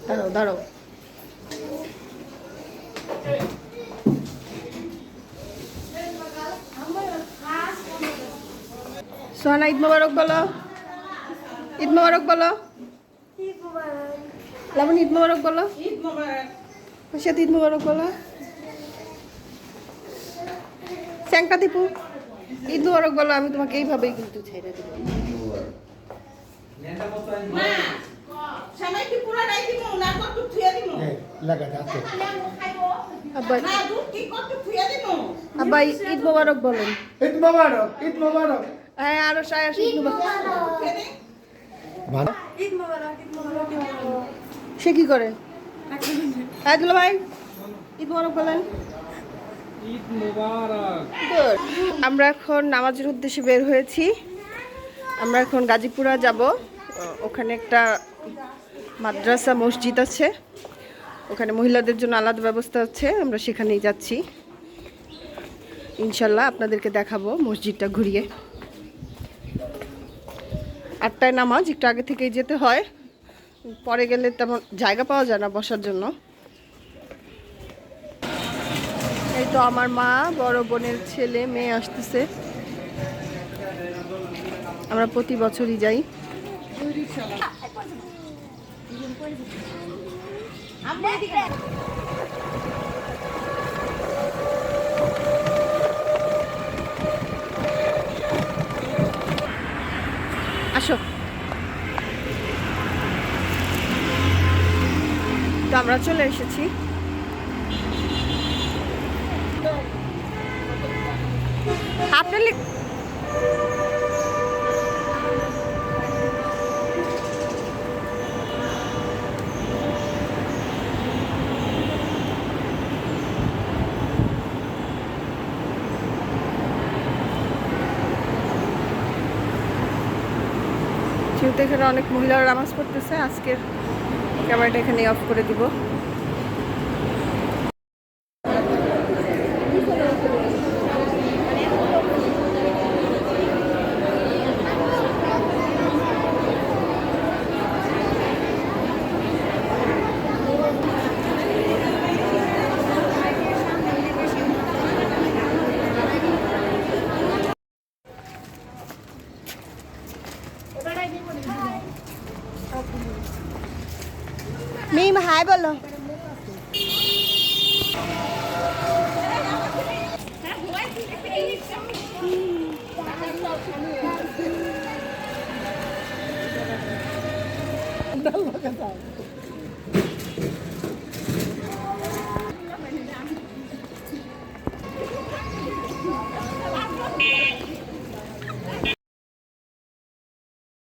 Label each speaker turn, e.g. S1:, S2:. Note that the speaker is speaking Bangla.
S1: দাঁড়াও দাঁড়াও। সোহানা ঈদ মোবারক বলো, ঈদ মোবারক বলো। লাবণ ঈদ মোবারক বলো, সাথে ঈদ মোবারক বলো। স্যাংকা দীপু ঈদ মোবারক বলো। আমি তোমাকে এইভাবেই কিন্তু ছেড়ে দেবো। আব্বা ঈদ মোবারক বলেন।
S2: ঈদ মোবারক, ঈদ মোবারক।
S1: হ্যাঁ আরো সায়াস ঈদ মোবারক। সে কি করে? হ্যাঁ দুলা ভাই ঈদ মোবারক বলেন।
S2: ঈদ মোবারক।
S1: আমরা এখন নামাজের উদ্দেশ্যে বের হয়েছি। আমরা এখন গাজীপুরা যাব। ওখানে একটা মাদ্রাসা মসজিদ আছে, ওখানে মহিলাদের জন্য আলাদা ব্যবস্থা আছে। আমরা সেখানেই যাচ্ছি ইনশাল্লাহ। আপনাদেরকে দেখাবো মসজিদটা ঘুরিয়ে। 8টায় নামাজ, একটু আগে থেকেই যেতে হয়, পরে গেলে তেমন জায়গা পাওয়া যায় না বসার জন্য। এই তো আমার মা, বড় বোনের ছেলে মেয়ে আসতেছে। আমরা প্রতি বছরই যাই। আসো। তো আমরা চলে এসেছি। আপনার যেহেতু এখানে অনেক মহিলারা নামাজ পড়তেছে, আজকের ক্যামেরাটা এখানে অফ করে দিব। মিম হাই বলো।